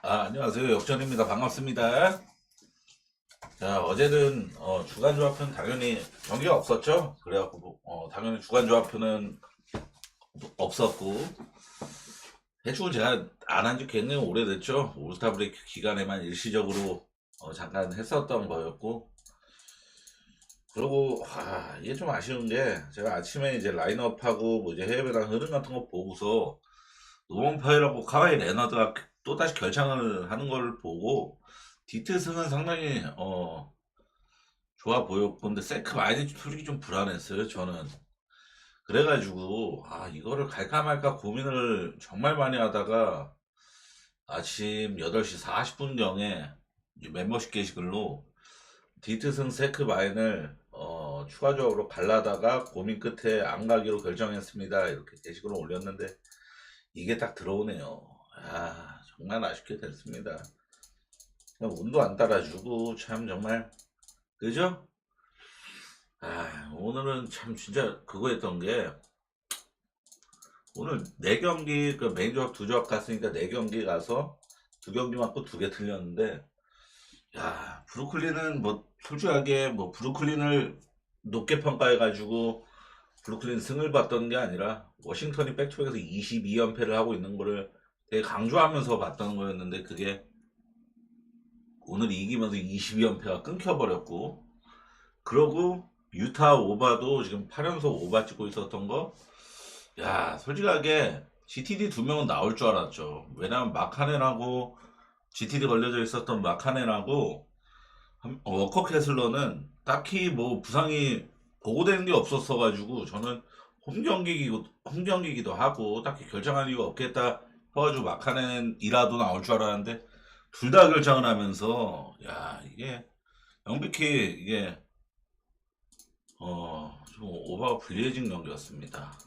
안녕하세요. 역전입니다. 반갑습니다. 자, 어제는 주간 조합표는 당연히 경기가 없었죠. 그래갖고 당연히 주간 조합표는 없었고 대충 제가 안 한 지 굉장히 오래됐죠. 올스타 브레이크 기간에만 일시적으로 잠깐 했었던 거였고 그리고 이게 좀 아쉬운 게 제가 아침에 이제 라인업하고 뭐 이제 해외 배당 흐름 같은 거 보고서 노번 파일하고 카와이 레너드가 또다시 결장을 하는 걸 보고 디트승은 상당히 좋아 보였고 근데 세크 마인이 솔직히 좀 불안했어요 저는. 그래가지고 이거를 갈까 말까 고민을 정말 많이 하다가 아침 8시 40분경에 멤버십 게시글로 디트승 세크 마인을 추가적으로 갈라다가 고민 끝에 안 가기로 결정했습니다 이렇게 게시글을 올렸는데 이게 딱 들어오네요. 정말 아쉽게 됐습니다. 그냥 운도 안 따라주고 참 정말 그죠? 오늘은 참 진짜 그거 했던 게 오늘 4경기 그 메인 조합 2조합 갔으니까 4경기 가서 2경기 맞고 2개 틀렸는데 브루클린은 뭐 솔직하게 뭐 브루클린을 높게 평가해가지고 브루클린 승을 봤던 게 아니라 워싱턴이 백투백에서 22연패를 하고 있는 거를 되게 강조하면서 봤던 거였는데 그게 오늘 이기면서 22연패가 끊겨버렸고 그러고 유타 오바도 지금 8연속 오바 찍고 있었던 거 솔직하게 GTD 2명은 나올 줄 알았죠. 왜냐면 마카넨하고 GTD 걸려져 있었던 마카넨하고 워커 캐슬러는 딱히 뭐 부상이 보고되는 게 없었어 가지고 저는 홈경기기도 하고 딱히 결정할 이유가 없겠다 해가지고 마카넨이라도 나올 줄 알았는데 둘 다 결정을 하면서 이게 명백히 이게 좀 오버가 불리해진 경기였습니다.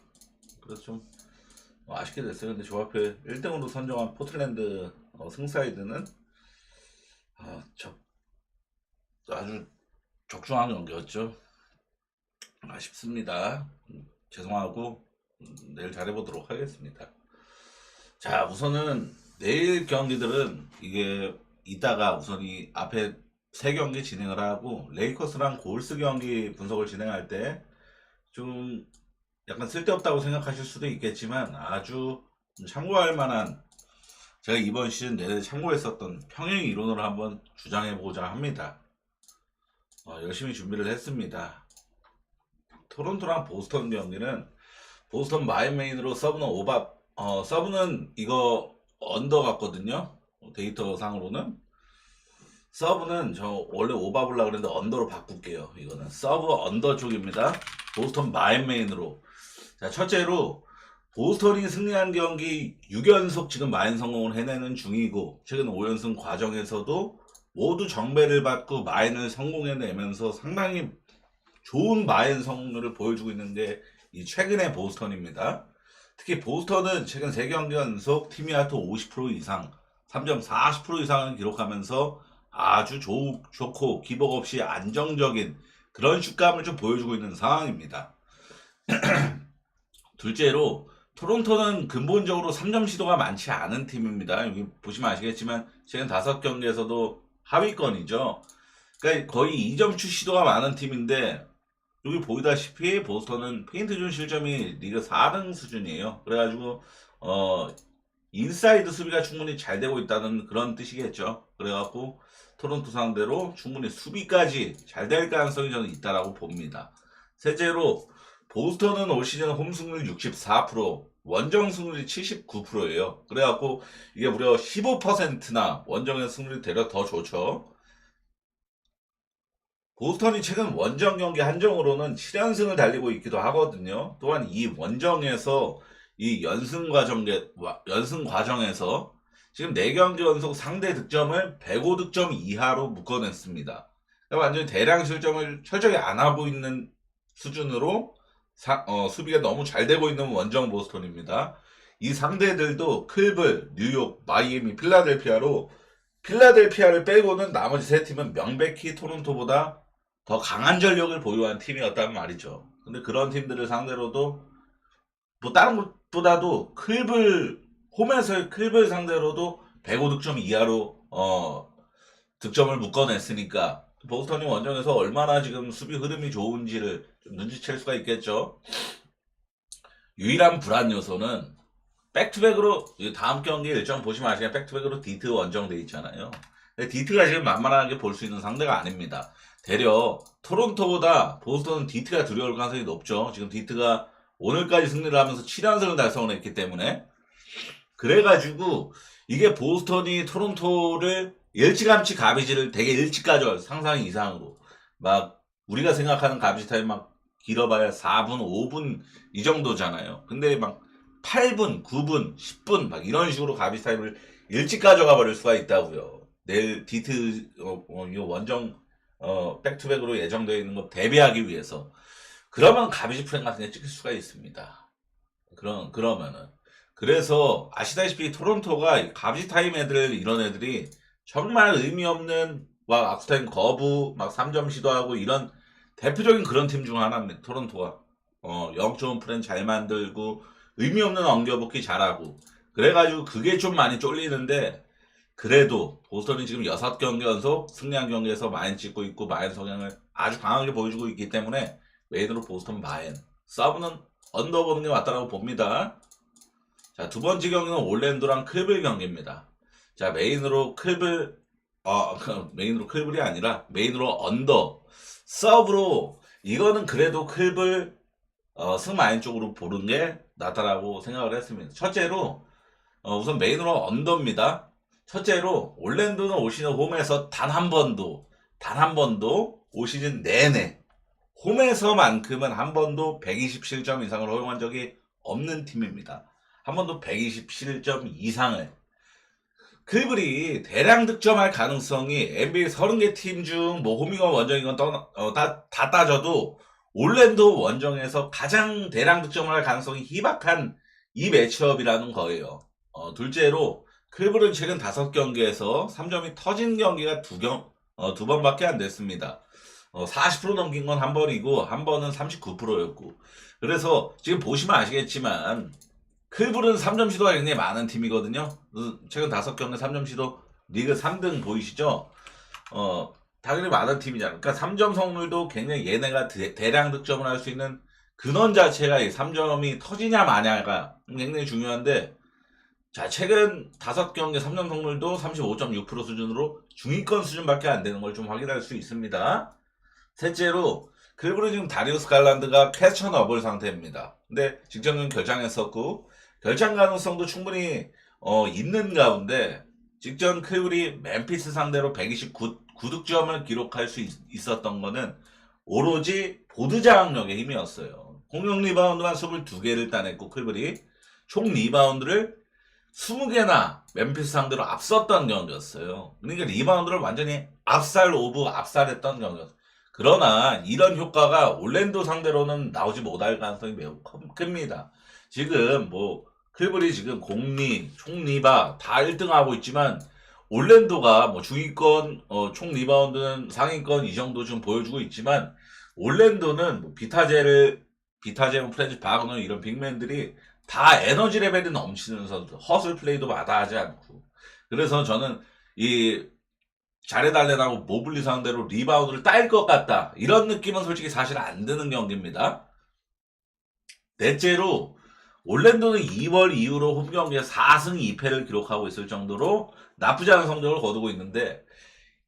그래서 좀 아쉽게 됐어요. 근데 조합회 1등으로 선정한 포틀랜드 승사이드는 아주 적중한 경기였죠. 아쉽습니다. 죄송하고 내일 잘해보도록 하겠습니다. 자, 우선은 내일 경기들은 이게 이따가 우선 이 앞에 3경기 진행을 하고 레이커스랑 골스 경기 분석을 진행할 때 좀 약간 쓸데없다고 생각하실 수도 있겠지만 아주 참고할 만한 제가 이번 시즌 내내 참고했었던 평행 이론을 한번 주장해보자 합니다. 열심히 준비를 했습니다. 토론토랑 보스턴 경기는 보스턴 마인메인으로 서브는 서브는 이거 언더 같거든요. 데이터 상으로는 서브는 저 원래 오바 보려고 그랬는데 언더로 바꿀게요. 이거는 서브 언더 쪽입니다. 보스턴 마인메인으로. 자, 첫째로 보스턴이 승리한 경기 6연속 지금 마인 성공을 해내는 중이고 최근 5연승 과정에서도 모두 정배를 받고 마인을 성공해내면서 상당히 좋은 마인 성공률을 보여주고 있는 게 이 최근의 보스턴입니다. 특히 보스턴은 최근 3경기 연속 팀이 아트 50% 이상 3점 40% 이상을 기록하면서 아주 좋고 기복 없이 안정적인 그런 슛감을 좀 보여주고 있는 상황입니다. 둘째로 토론토는 근본적으로 3점 시도가 많지 않은 팀입니다. 여기 보시면 아시겠지만 최근 5경기에서도 하위권이죠. 그러니까 거의 2점 슛 시도가 많은 팀인데 여기 보이다시피 보스턴은 페인트존 실점이 리그 4등 수준이에요. 그래가지고 인사이드 수비가 충분히 잘 되고 있다는 그런 뜻이겠죠. 그래갖고 토론토 상대로 충분히 수비까지 잘 될 가능성이 저는 있다라고 봅니다. 셋째로 보스턴은 올 시즌 홈 승률 64%, 원정 승률이 79%예요. 그래갖고 이게 무려 15%나 원정의 승률이 되려 더 좋죠. 보스턴이 최근 원정 경기 한정으로는 7연승을 달리고 있기도 하거든요. 또한 이 원정에서 이 연승 과정에서 지금 4경기 연속 상대 득점을 105득점 이하로 묶어냈습니다. 그러니까 완전히 대량 실점을 철저히 안 하고 있는 수준으로 수비가 너무 잘 되고 있는 원정 보스턴입니다. 이 상대들도 클블, 뉴욕, 마이애미, 필라델피아를 빼고는 나머지 3팀은 명백히 토론토보다 더 강한 전력을 보유한 팀이었단 말이죠. 근데 그런 팀들을 상대로도 뭐 다른 것보다도 홈에서의 클블 상대로도 105득점 이하로 득점을 묶어냈으니까 보스턴이 원정에서 얼마나 지금 수비 흐름이 좋은지를 좀 눈치챌 수가 있겠죠. 유일한 불안 요소는 백투백으로 다음 경기 일정 보시면 아시겠지만 백투백으로 디트 원정돼 있잖아요. 근데 디트가 지금 만만하게 볼 수 있는 상대가 아닙니다. 되려 토론토보다 보스턴은 디트가 두려울 가능성이 높죠. 지금 디트가 오늘까지 승리를 하면서 7연승을 달성을 했기 때문에 그래가지고 이게 보스턴이 토론토를 일찌감치 가비지를 되게 일찍 가져와요. 상상 이상으로. 막 우리가 생각하는 가비지 타임 막 길어봐야 4분, 5분 이 정도잖아요. 근데 막 8분, 9분, 10분 막 이런 식으로 가비지 타임을 일찍 가져가 버릴 수가 있다고요. 내일 디트 이 원정 백투백으로 예정되어 있는 거 대비하기 위해서 그러면 가비지 프레임 같은 게 찍힐 수가 있습니다. 그러면은 그래서 아시다시피 토론토가 가비지 타임 애들 이런 애들이 정말 의미 없는 막 악스타임 거부 막 3점 시도하고 이런 대표적인 그런 팀 중 하나입니다. 토론토가 0점 프레임 잘 만들고 의미 없는 엉겨붙기 잘하고 그래가지고 그게 좀 많이 쫄리는데 그래도 보스턴이 지금 6경기 연속 승리한 경기에서 마인 찍고 있고 마인 성향을 아주 강하게 보여주고 있기 때문에 메인으로 보스턴 마인 서브는 언더 보는 게 맞다라고 봅니다. 자, 두 번째 경기는 올랜도랑 클블 경기입니다. 자, 메인으로 클블 메인으로 클블이 아니라 메인으로 언더 서브로 이거는 그래도 클블 승마인 쪽으로 보는 게 낫다라고 생각을 했습니다. 첫째로 우선 메인으로 언더입니다. 첫째로 올랜도는 올 시즌 홈에서 단 한 번도 올 시즌 내내 홈에서만큼은 한 번도 127점 이상을 허용한 적이 없는 팀입니다. 한 번도 127점 이상을. 클블이 대량 득점할 가능성이 NBA 30개 팀 중 뭐 홈이건 원정이건 다 따져도 올랜도 원정에서 가장 대량 득점을 할 가능성이 희박한 이 매치업이라는 거예요. 둘째로 클블은 최근 5경기에서 3점이 터진 경기가 두 번밖에 안 됐습니다. 40% 넘긴 건 한 번이고 한 번은 39%였고 그래서 지금 보시면 아시겠지만 클블은 3점 시도가 굉장히 많은 팀이거든요. 최근 5경기 3점 시도 리그 3등 보이시죠? 당연히 많은 팀이잖아요. 그러니까 3점 성률도 굉장히 얘네가 대량 득점을 할 수 있는 근원 자체가 이 3점이 터지냐 마냐가 굉장히 중요한데 자, 최근 5경기 3점 성률도 35.6% 수준으로 중위권 수준밖에 안 되는 걸 좀 확인할 수 있습니다. 셋째로 클블은 지금 다리우스 갈란드가 캐처 너블 상태입니다. 근데 직전은 결장했었고 결장 가능성도 충분히 있는 가운데 직전 클블이 멤피스 상대로 129득점을 기록할 수 있었던 거는 오로지 보드 장악력의 힘이었어요. 공격 리바운드만 22개를 따냈고 클블이 총 리바운드를 20개나 멤피스 상대로 앞섰던 경기였어요. 그러니까 리바운드를 완전히 압살했던 경기였어요. 그러나 이런 효과가 올랜도 상대로는 나오지 못할 가능성이 매우 큽니다. 지금 뭐 클블이 지금 공리, 총 리바 다 1등하고 있지만 올랜도가 뭐 중위권, 총 리바운드는 상위권 이 정도 좀 보여주고 있지만 올랜도는 뭐 비타제, 프렌즈 바그너 이런 빅맨들이 다 에너지 레벨이 넘치는 선수, 허슬 플레이도 마다하지 않고. 그래서 저는 이 자레달렌하고 모블리 상대로 리바운드를 딸 것 같다. 이런 느낌은 솔직히 사실 안 드는 경기입니다. 넷째로 올랜도는 2월 이후로 홈 경기에 4승 2패를 기록하고 있을 정도로 나쁘지 않은 성적을 거두고 있는데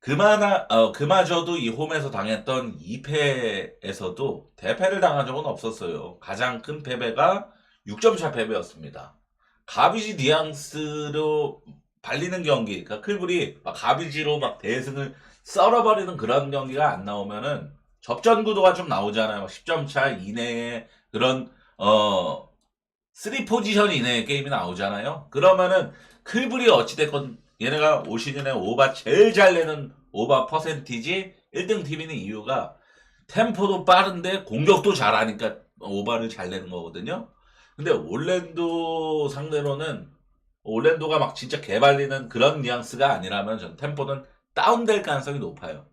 그마저도 이 홈에서 당했던 2패에서도 대패를 당한 적은 없었어요. 가장 큰 패배가 6점차 패배였습니다. 가비지 뉘앙스로 발리는 경기, 그러니까 클블이 막 가비지로 막 대승을 썰어버리는 그런 경기가 안 나오면은 접전 구도가 좀 나오잖아요. 10점 차 이내에 그런 3포지션 이내의 게임이 나오잖아요. 그러면은 클블이 어찌됐건 얘네가 올 시즌에 오바 제일 잘 내는 오바 퍼센티지 1등 팀이는 이유가 템포도 빠른데 공격도 잘하니까 오바를 잘 내는 거거든요. 근데 올랜도 상대로는 올랜도가 막 진짜 개발리는 그런 뉘앙스가 아니라면 전 템포는 다운될 가능성이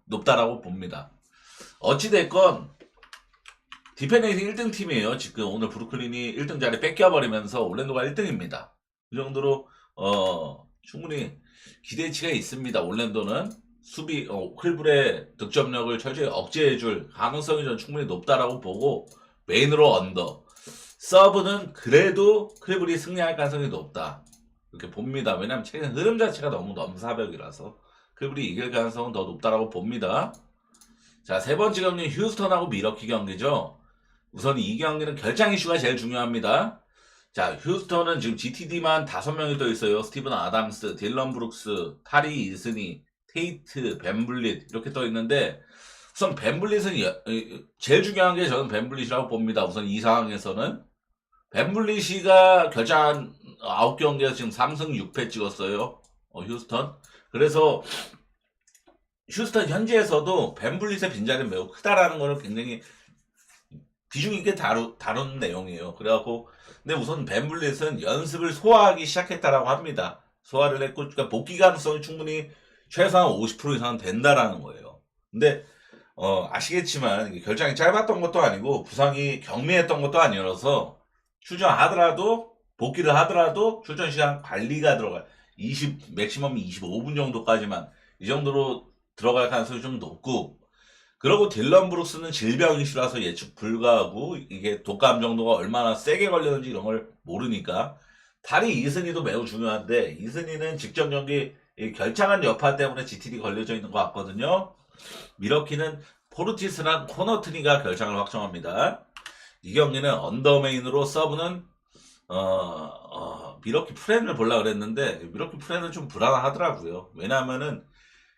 높다라고 봅니다. 어찌됐건 디펜에이팅 1등 팀이에요. 지금 오늘 브루클린이 1등 자리 뺏겨버리면서 올랜도가 1등입니다. 그 정도로 충분히 기대치가 있습니다. 올랜도는 수비 클불의 득점력을 철저히 억제해줄 가능성이 전 충분히 높다라고 보고 메인으로 언더. 서브는 그래도 클불이 승리할 가능성이 높다. 이렇게 봅니다. 왜냐면 최근 흐름 자체가 너무 넘사벽이라서 클불이 이길 가능성은 더 높다라고 봅니다. 자, 세 번째 경기는 휴스턴하고 미러키 경기죠. 우선 이 경기는 결장 이슈가 제일 중요합니다. 자, 휴스턴은 지금 GTD만 5명이 더 있어요. 스티븐 아담스, 딜런 브룩스, 타리 이스니, 테이트, 벤블릿 이렇게 떠 있는데 우선 벤블릿은 제일 중요한 게 저는 벤블릿이라고 봅니다. 우선 이 상황에서는 벤블릿이가 결장 9경기에서 지금 3승 6패 찍었어요. 휴스턴. 그래서 휴스턴 현지에서도 벤블릿의 빈자리는 매우 크다라는 거를 굉장히 비중 있게 다룬 내용이에요. 그래갖고 근데 우선 벤블릿은 연습을 소화하기 시작했다라고 합니다. 소화를 했고 그러니까 복귀 가능성이 충분히 최소한 50% 이상은 된다라는 거예요. 근데 아시겠지만 이게 결장이 짧았던 것도 아니고 부상이 경미했던 것도 아니어서 출전하더라도 복귀를 하더라도 출전 시간 관리가 들어가요. 맥시멈 25분 정도까지만 이 정도로 들어갈 가능성이 좀 높고 그리고 딜런 브룩스는 질병 이슈라서 예측 불가하고 이게 독감 정도가 얼마나 세게 걸렸는지 이런 걸 모르니까 다리 이슨이도 매우 중요한데 이슨이는 직전 경기 결창한 여파 때문에 GTD 걸려져 있는 것 같거든요. 미러키는 포르티스랑 코너트니가 결장을 확정합니다. 이 경기는 언더메인으로 서브는 미러키 프렌을 보려고 그랬는데 미러키 프렌은 좀 불안하더라고요. 왜냐하면은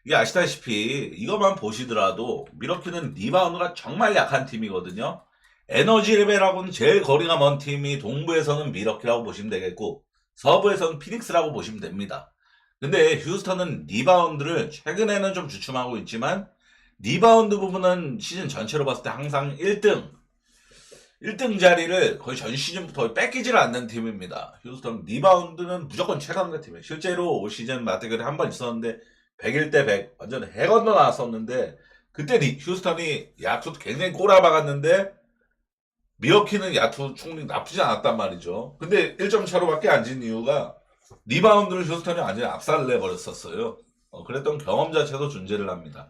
이게 아시다시피 이것만 보시더라도 미러키는 리바운드가 정말 약한 팀이거든요. 에너지 레벨하고는 제일 거리가 먼 팀이 동부에서는 미러키라고 보시면 되겠고 서부에서는 피닉스라고 보시면 됩니다. 근데 휴스턴은 리바운드를 최근에는 좀 주춤하고 있지만 리바운드 부분은 시즌 전체로 봤을 때 항상 1등 자리를 거의 전 시즌부터 뺏기질 않는 팀입니다. 휴스턴 리바운드는 무조건 최강자 팀이에요. 실제로 올 시즌 맞대결이 한 번 있었는데 100일 대 100 완전 해 건너 나왔었는데 그때 휴스턴이 야투도 굉장히 꼬라박았는데 미러키는 야투 충분히 나쁘지 않았단 말이죠. 근데 1점 차로밖에 안 진 이유가 리바운드를 휴스턴이 완전히 압살을 해버렸었어요. 그랬던 경험 자체도 존재를 합니다.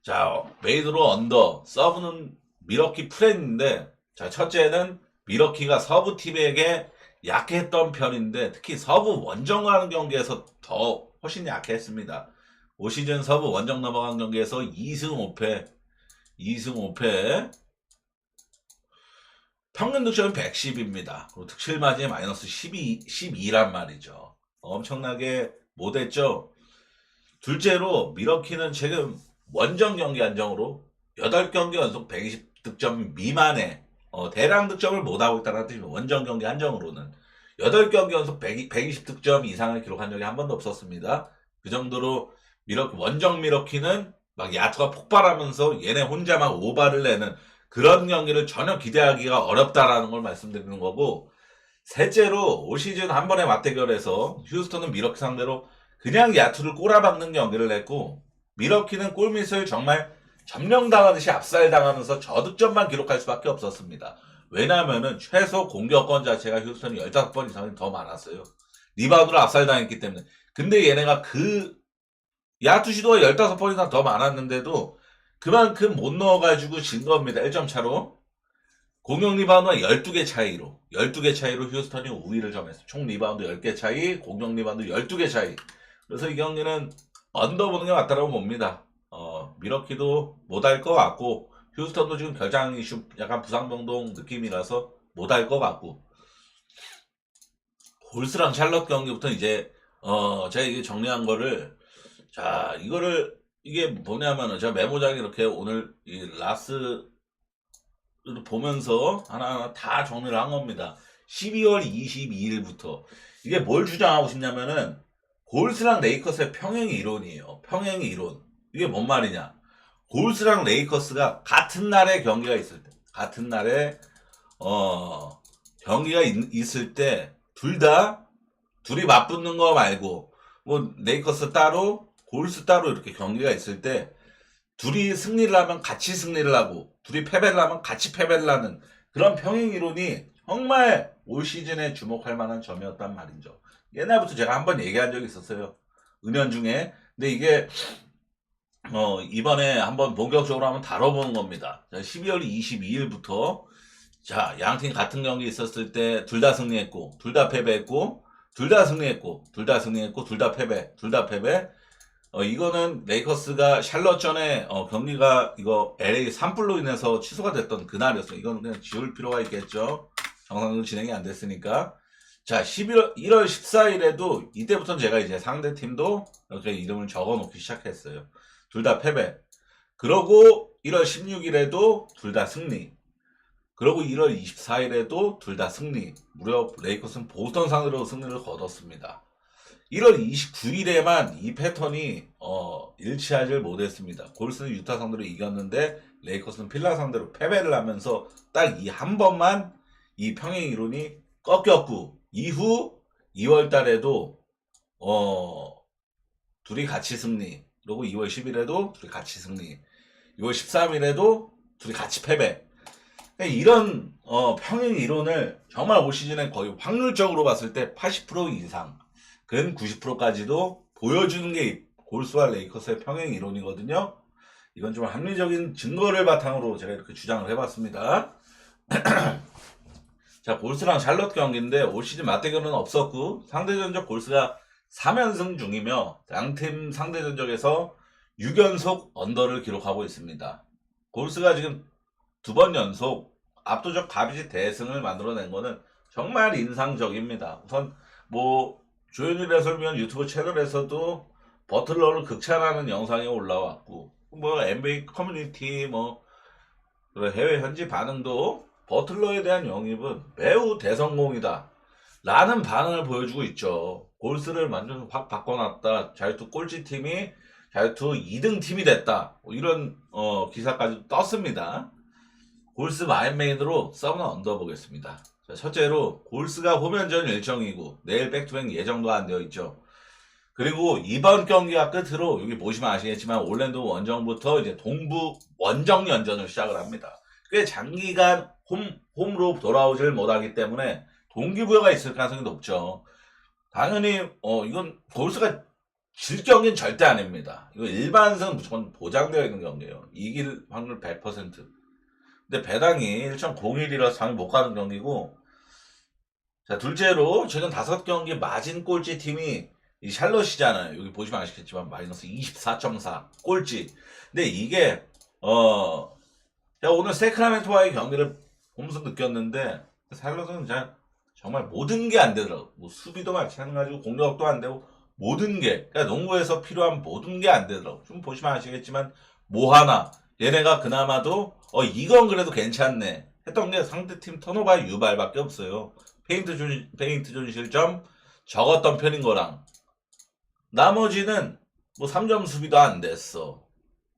자, 메이드로 언더, 서브는 미러키 프렌인데 자, 첫째는 미러키가 서브 팀에게 약했던 편인데 특히 서브 원정 가는 경기에서 더 훨씬 약했습니다. 올 시즌 서브 원정 넘어간 경기에서 2승 5패 평균 득점은 110입니다. 그리고 득실 마진이 마이너스 12란 말이죠. 엄청나게 못했죠. 둘째로 미러키는 지금 원정 경기 안정으로 8경기 연속 120득점 미만의 대량 득점을 못하고 있다는 뜻입니다. 원정 경기 한정으로는 8경기 연속 120득점 이상을 기록한 적이 한 번도 없었습니다. 그 정도로 원정 미러키는 막 야투가 폭발하면서 얘네 혼자 막 오바를 내는 그런 경기를 전혀 기대하기가 어렵다라는 걸 말씀드리는 거고 셋째로 올 시즌 한 번의 맞대결에서 휴스턴은 미러키 상대로 그냥 야투를 꼬라박는 경기를 했고 미러키는 골밑을 정말 점령당하듯이 압살당하면서 저득점만 기록할 수밖에 없었습니다. 왜냐하면은 최소 공격권 자체가 휴스턴이 15번 이상이 더 많았어요. 리바운드로 압살당했기 때문에. 근데 얘네가 그 야투 시도가 15번 이상 더 많았는데도 그만큼 못 넣어가지고 진 겁니다. 1점 차로. 공격 리바운드가 12개 차이로 휴스턴이 우위를 점했어요. 총 리바운드 10개 차이, 공격 리바운드 12개 차이. 그래서 이 경기는 언더 보는 게 맞다라고 봅니다. 미러키도 못할 것 같고 휴스턴도 지금 결장 이슈 약간 부상병동 느낌이라서 못할 것 같고 골스랑 샬럿 경기부터 이제 제가 이게 정리한 거를 자 이거를 이게 뭐냐면은 제가 메모장에 이렇게 오늘 이 라스를 보면서 하나하나 다 정리를 한 겁니다. 12월 22일부터 이게 뭘 주장하고 싶냐면은 골스랑 레이커스의 평행 이론이에요. 평행 이론. 이게 뭔 말이냐? 골스랑 레이커스가 같은 날에 경기가 있을 때, 같은 날에 경기가 있을 때 둘이 맞붙는 거 말고 뭐 레이커스 따로 골스 따로 이렇게 경기가 있을 때 둘이 승리를 하면 같이 승리를 하고 둘이 패배를 하면 같이 패배를 하는 그런 평행 이론이 정말 올 시즌에 주목할 만한 점이었단 말이죠. 옛날부터 제가 한번 얘기한 적이 있었어요. 은연중에. 근데 이게 이번에 한번 본격적으로 한번 다뤄보는 겁니다. 12월 22일부터 자, 양팀 같은 경기 있었을 때 둘 다 승리했고, 둘 다 패배했고, 둘 다 승리했고, 둘 다 승리했고, 둘 다 패배, 둘 다 패배. 이거는 레이커스가 샬럿전에 경기가 이거 LA 산불로 인해서 취소가 됐던 그날이었어요. 이거는 그냥 지울 필요가 있겠죠. 정상적으로 진행이 안 됐으니까. 자, 1월 14일에도 이때부터는 제가 이제 상대 팀도 이렇게 이름을 적어 놓기 시작했어요. 둘 다 패배. 그러고 1월 16일에도 둘 다 승리. 그리고 1월 24일에도 둘 다 승리. 무려 레이커스는 보스턴 상대로 승리를 거뒀습니다. 1월 29일에만 이 패턴이 일치하지 못했습니다. 골스는 유타 상대로 이겼는데 레이커스는 필라 상대로 패배를 하면서 딱 이 한 번만 이 평행 이론이 꺾였고 이후 2월 달에도 둘이 같이 승리. 그리고 2월 10일에도 둘이 같이 승리. 2월 13일에도 둘이 같이 패배. 이런 평행 이론을 정말 올 시즌에 거의 확률적으로 봤을 때 80% 이상, 근 90%까지도 보여주는 게 골스와 레이커스의 평행 이론이거든요. 이건 좀 합리적인 증거를 바탕으로 제가 이렇게 주장을 해봤습니다. 자, 골스랑 샬럿 경기인데 올 시즌 맞대결은 없었고 상대 전적 골스가 3연승 중이며 양팀 상대 전적에서 6연속 언더를 기록하고 있습니다. 골스가 지금 2번 연속 압도적 가비지 대승을 만들어낸 거는 정말 인상적입니다. 우선 뭐 조현일 해설위원 유튜브 채널에서도 버틀러를 극찬하는 영상이 올라왔고 뭐 NBA 커뮤니티 뭐 해외 현지 반응도 버틀러에 대한 영입은 매우 대성공이다 라는 반응을 보여주고 있죠. 골스를 완전 확 바꿔놨다. 자유투 꼴찌팀이 자유투 2등 팀이 됐다. 이런 기사까지 떴습니다. 골스 마인메인으로 썸너 얹어보겠습니다. 자, 첫째로 골스가 홈연전 일정이고 내일 백투백 예정도 안 되어 있죠. 그리고 이번 경기가 끝으로 여기 보시면 아시겠지만 올랜도 원정부터 이제 동부 원정 연전을 시작을 합니다. 꽤 장기간 홈으로 돌아오질 못하기 때문에 동기부여가 있을 가능성이 높죠. 당연히 이건 골스가 질 경기는 절대 아닙니다. 이거 일반승 무조건 보장되어 있는 경기예요. 이길 확률 100%. 근데 배당이 1.01이라서 당연히 못 가는 경기고, 자, 둘째로 최근 5경기 마진 꼴찌 팀이 이 샬럿이잖아요. 여기 보시면 아시겠지만 마이너스 24.4 꼴찌. 근데 이게 제가 오늘 세크라멘토와의 경기를 보면서 느꼈는데 샬럿은 정말 모든 게 안 되더라고. 뭐 수비도 마찬가지고 공격도 안 되고 모든 게, 그러니까 농구에서 필요한 모든 게 안 되더라고. 좀 보시면 아시겠지만 뭐 하나 얘네가 그나마도 이건 그래도 괜찮네 했던 게 상대팀 턴오버의 유발밖에 없어요. 페인트 존 실점 적었던 편인 거랑 나머지는 뭐 3점 수비도 안 됐어.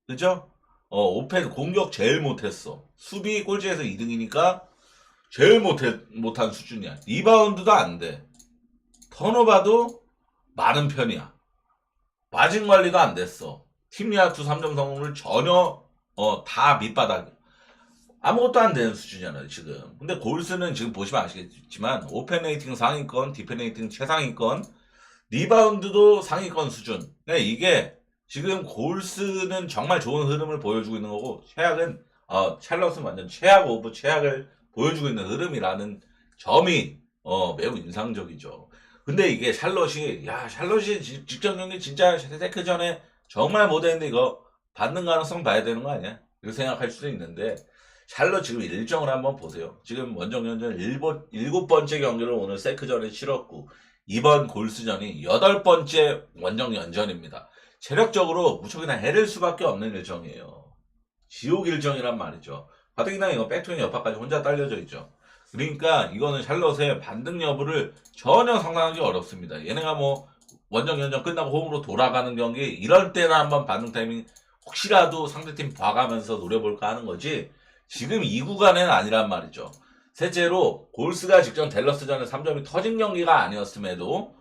그죠? 오펜 공격 제일 못했어. 수비 꼴찌에서 2등이니까 제일 못한 수준이야. 리바운드도 안 돼. 턴오버도 많은 편이야. 마진 관리도 안 됐어. 팀 야투 3점 성공을 전혀 다 밑바닥. 아무것도 안 되는 수준이잖아요, 지금. 근데 골스는 지금 보시면 아시겠지만 오펜 레이팅 상위권, 디펜 레이팅 최상위권, 리바운드도 상위권 수준. 그러니까 이게 지금 골스는 정말 좋은 흐름을 보여주고 있는 거고 최악은 샬럿은 완전 최악 오브 최악을 보여주고 있는 흐름이라는 점이 매우 인상적이죠. 근데 이게 샬럿이 직전 경기 진짜 세크 전에 정말 못했는데 이거 받는 가능성 봐야 되는 거 아니야? 이렇게 생각할 수도 있는데 샬럿 지금 일정을 한번 보세요. 지금 원정연전 7번째 경기를 오늘 세크전에 치렀고 이번 골스전이 8번째 원정연전입니다. 체력적으로 무척이나 해릴 수밖에 없는 일정이에요. 지옥 일정이란 말이죠. 가뜩이나 이거 백투백 여파까지 혼자 딸려져 있죠. 그러니까 이거는 샬럿의 반등 여부를 전혀 상상하기 어렵습니다. 얘네가 뭐 원정연전 끝나고 홈으로 돌아가는 경기 이럴 때나 한번 반등 타이밍 혹시라도 상대팀 봐가면서 노려볼까 하는 거지 지금 이 구간에는 아니란 말이죠. 셋째로 골스가 직전 댈러스전에 3점이 터진 경기가 아니었음에도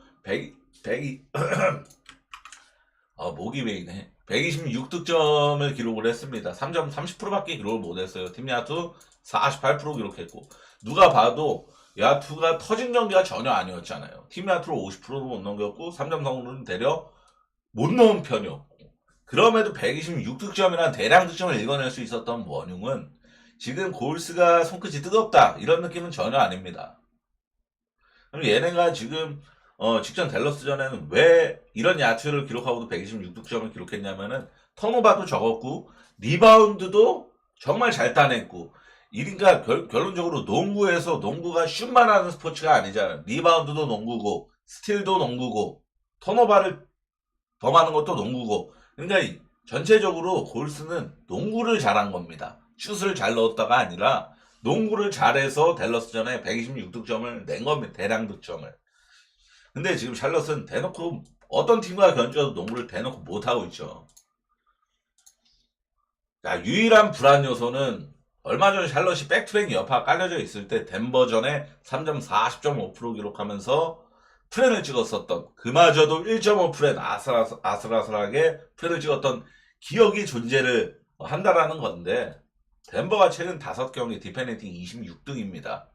목이 베이네. 126득점을 기록을 했습니다. 3점 30%밖에 기록을 못했어요. 팀 야투 48% 기록했고 누가 봐도 야투가 터진 경기가 전혀 아니었잖아요. 팀 야투로 50%도 못 넘겼고 3점 성공률은 대략 못 넣은 편이었고, 그럼에도 126득점이라는 대량 득점을 읽어낼 수 있었던 원흉은 지금 골스가 손끝이 뜨겁다 이런 느낌은 전혀 아닙니다. 그럼 얘네가 지금 직전 댈러스전에는 왜 이런 야투를 기록하고도 126득점을 기록했냐면은 턴오버도 적었고 리바운드도 정말 잘 따냈고, 그러니까 결론적으로 농구에서 농구가 슛만 하는 스포츠가 아니잖아요. 리바운드도 농구고 스틸도 농구고 턴오버를 범하는 것도 농구고, 그러니까 전체적으로 골스는 농구를 잘한 겁니다. 슛을 잘 넣었다가 아니라 농구를 잘해서 댈러스전에 126득점을 낸 겁니다. 대량 득점을. 근데 지금 샬럿은 대놓고 어떤 팀과 견주어도 농구를 대놓고 못하고 있죠. 자, 유일한 불안 요소는 얼마 전에 샬럿이 백투백 여파 깔려져 있을 때 덴버전에 3점 40.5% 기록하면서 프렌을 찍었었던, 그마저도 1.5프렌 아슬아슬하게 프렌을 찍었던 기억이 존재를 한다라는 건데, 덴버가 최근 5경기 디펜딩 26등입니다.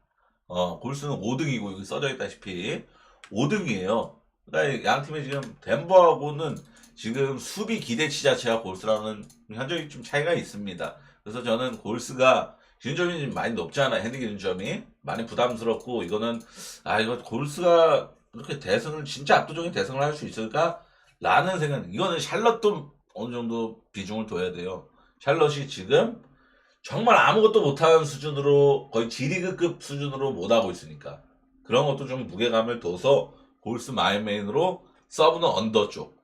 골수는 5등이고 여기 써져 있다시피 5등이에요. 그러니까 양 팀이 지금 덴버하고는 지금 수비 기대치 자체가 골스랑은 현저히 좀 차이가 있습니다. 그래서 저는 골스가 기준점이 많이 높잖아요. 핸디 기준점이 많이 부담스럽고, 이거는 이거 골스가 이렇게 대승을 진짜 압도적인 대승을 할 수 있을까? 라는 생각. 이거는 샬럿도 어느 정도 비중을 둬야 돼요. 샬럿이 지금 정말 아무것도 못하는 수준으로, 거의 G리그급 수준으로 못하고 있으니까 그런 것도 좀 무게감을 둬서 골스 마인메인으로 서브는 언더 쪽.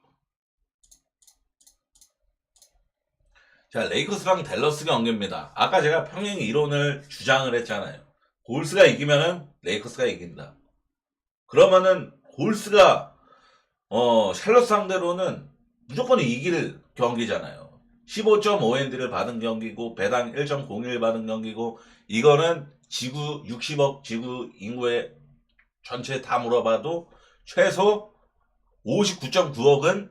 자, 레이커스랑 댈러스 경기입니다. 아까 제가 평행 이론을 주장을 했잖아요. 골스가 이기면은 레이커스가 이긴다. 그러면은 골스가 샬럿 상대로는 무조건 이길 경기잖아요. 15.5엔드를 받은 경기고 배당 1.01 받은 경기고, 이거는 지구 60억 지구 인구의 전체 다 물어봐도 최소 59.9억은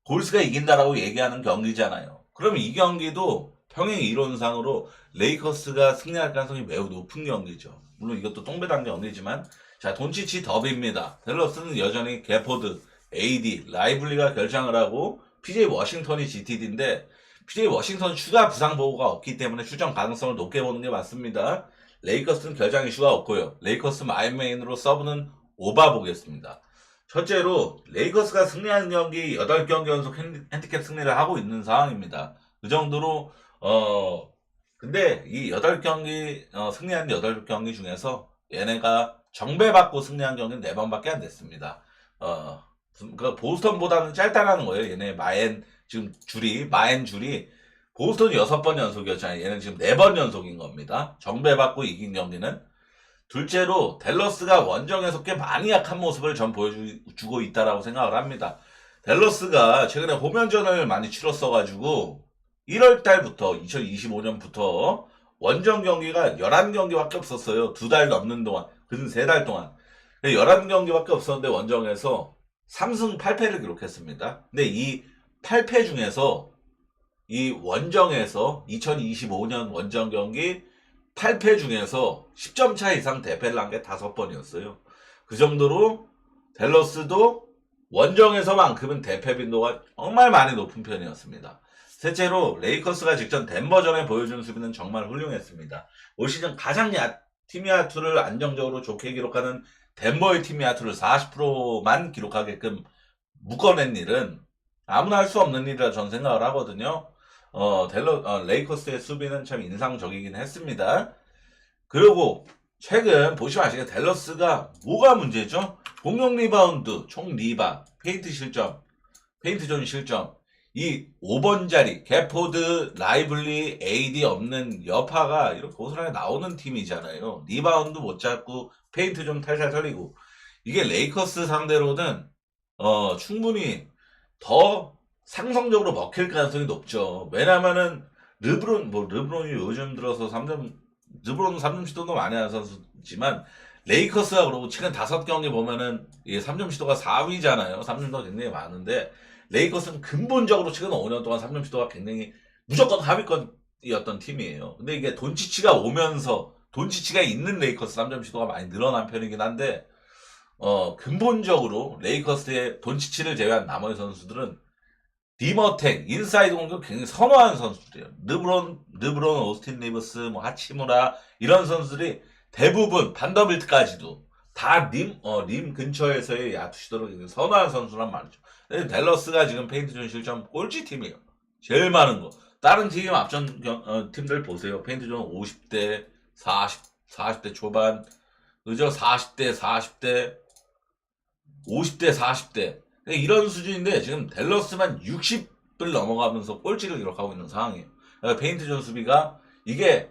골스가 이긴다라고 얘기하는 경기잖아요. 그럼 이 경기도 평행 이론상으로 레이커스가 승리할 가능성이 매우 높은 경기죠. 물론 이것도 똥배당 경기지만, 자, 돈치치 더비입니다. 댈러스는 여전히 게포드, AD, 라이블리가 결장을 하고 PJ 워싱턴이 GTD인데, PJ 워싱턴 추가 부상 보고가 없기 때문에 출전 가능성을 높게 보는 게 맞습니다. 레이커스는 결장 이슈가 없고요. 레이커스 마인메인으로 서브는 오바 보겠습니다. 첫째로 레이커스가 승리하는 경기 8경기 연속 핸디캡 승리를 하고 있는 상황입니다. 그 정도로 근데 이 8경기 승리한 8경기 중에서 얘네가 정배받고 승리한 경기는 4번밖에 안 됐습니다. 그 보스턴보다는 짧다라는 거예요. 얘네 지금 마엔 줄이 보스턴이 6번 연속이었잖아요. 얘는 지금 4번 연속인 겁니다. 정배받고 이긴 경기는. 둘째로 댈러스가 원정에서 꽤 많이 약한 모습을 전 보여주고 있다라고 생각을 합니다. 댈러스가 최근에 홈연전을 많이 치렀어가지고 1월달부터 2025년부터 원정 경기가 11경기밖에 없었어요. 2달 넘는 동안, 그는 3달 동안 11경기밖에 없었는데 원정에서 3승 8패를 기록했습니다. 근데 이 8패 중에서 이 원정에서 2025년 원정 경기 8패 중에서 10점 차 이상 대패를 한 게 5번이었어요. 그 정도로 댈러스도 원정에서만큼은 대패 빈도가 정말 많이 높은 편이었습니다. 셋째로 레이커스가 직전 덴버전에 보여준 수비는 정말 훌륭했습니다. 올 시즌 가장 팀 야투를 안정적으로 좋게 기록하는 덴버의 팀 야투를 40%만 기록하게끔 묶어낸 일은 아무나 할 수 없는 일이라 저는 생각을 하거든요. 레이커스의 수비는 참 인상적이긴 했습니다. 그리고 최근 보시면 아시겠지만 댈러스가 뭐가 문제죠? 공격 리바운드, 총 리바, 페인트 실점, 페인트 존 실점, 이 5번 자리 게포드, 라이블리, AD 없는 여파가 이렇게 고스란히 나오는 팀이잖아요. 리바운드 못 잡고 페인트 좀 탈탈 털리고, 이게 레이커스 상대로는 충분히 더 상성적으로 먹힐 가능성이 높죠. 왜냐면은 르브론이 요즘 들어서 르브론은 3점 시도도 많이 하는 선수지만, 레이커스가 그러고 최근 5경기 보면은 이 3점 시도가 4위잖아요. 3점 시도가 굉장히 많은데, 레이커스는 근본적으로 최근 5년 동안 3점 시도가 굉장히 무조건 하위권이었던 팀이에요. 근데 이게 돈치치가 오면서 돈치치가 있는 레이커스 3점 시도가 많이 늘어난 편이긴 한데, 근본적으로 레이커스의 돈치치를 제외한 나머지 선수들은 림어택, 인사이드 공격 굉장히 선호하는 선수들이에요. 르브론, 오스틴 리버스, 뭐 하치무라 이런 선수들이 대부분 반더빌트까지도 다 림 근처에서의 야투 시도를 굉장히 선호하는 선수란 말이죠. 댈러스가 지금 페인트존 실점 꼴찌 팀이에요. 제일 많은 거. 다른 팀 앞전 팀들 보세요. 페인트존 50대, 40대 초반, 그죠? 40대, 40대, 50대, 40대. 이런 수준인데 지금 댈러스만 60을 넘어가면서 꼴찌를 기록하고 있는 상황이에요. 그러니까 페인트존 수비가 이게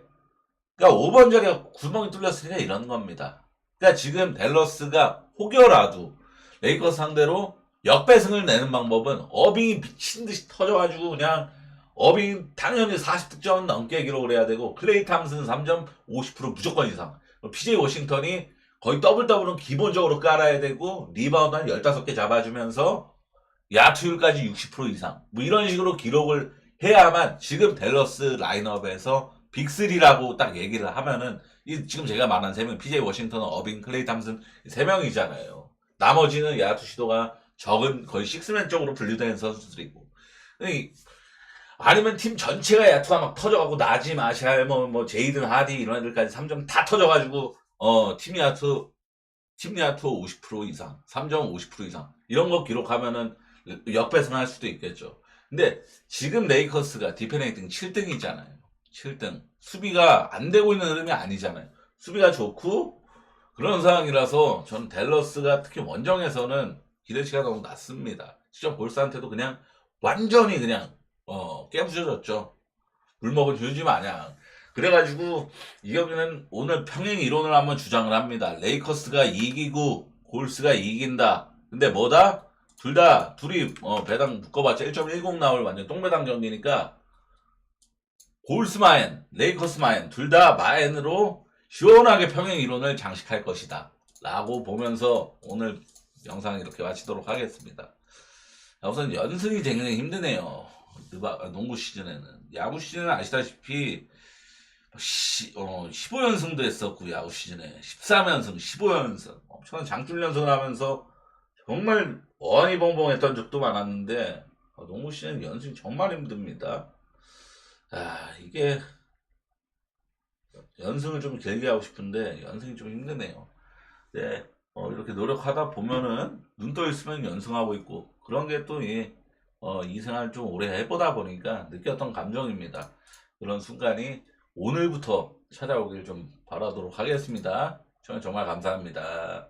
그러니까 5번 자리가 구멍이 뚫렸으니까 이런 겁니다. 그러니까 지금 댈러스가 혹여라도 레이커스 상대로 역배승을 내는 방법은 어빙이 미친 듯이 터져가지고 그냥 어빙 당연히 40득점 넘게 기록을 해야 되고 클레이 탐슨 3점 50% 무조건 이상. PJ 워싱턴이 거의 더블은 기본적으로 깔아야 되고 리바운드 한 15개 잡아주면서 야투율까지 60% 이상 뭐 이런 식으로 기록을 해야만 지금 댈러스 라인업에서 빅3라고 딱 얘기를 하면은 지금 제가 말한 3명 PJ 워싱턴, 어빙, 클레이 탐슨 3명이잖아요. 나머지는 야투 시도가 적은 거의 식스맨 쪽으로 분류되는 선수들이고 아니면 팀 전체가 야투가 막 터져가고 나지 마샬 뭐 제이든 하디 이런 애들까지 3점 다 터져가지고 팀 야투 50% 이상 3점 50% 이상 이런 거 기록하면은 역배승할 수도 있겠죠. 근데 지금 레이커스가 디펜딩 7등이잖아요. 7등 수비가 안 되고 있는 흐름이 아니잖아요. 수비가 좋고 그런 상황이라서 저는 댈러스가 특히 원정에서는 기대치가 너무 낮습니다. 직접 볼스한테도 그냥 완전히 그냥 깨부셔졌죠. 물먹은 휴지 마냥. 그래가지고 이 경기는 오늘 평행 이론을 한번 주장을 합니다. 레이커스가 이기고 골스가 이긴다. 근데 뭐다? 둘이 배당 묶어봤자 1.10 나올 완전 똥배당 경기니까 골스 마엔, 레이커스 마엔 둘 다 마엔으로 시원하게 평행 이론을 장식할 것이다. 라고 보면서 오늘 영상 이렇게 마치도록 하겠습니다. 우선 연승이 굉장히 힘드네요. 농구 시즌에는. 야구 시즌은 아시다시피 15연승도 했었고 야구 시즌에 13연승, 15연승 엄청난 장줄 연승을 하면서 정말 어니벙벙했던 적도 많았는데 농구 시즌 연승이 정말 힘듭니다. 이게 연승을 좀 길게 하고 싶은데 연승이 좀 힘드네요. 네, 이렇게 노력하다 보면은 눈 떠 있으면 연승하고 있고 그런 게 또 이 생활 좀 오래 해보다 보니까 느꼈던 감정입니다. 그런 순간이 오늘부터 찾아오길 좀 바라도록 하겠습니다. 저는 정말 감사합니다.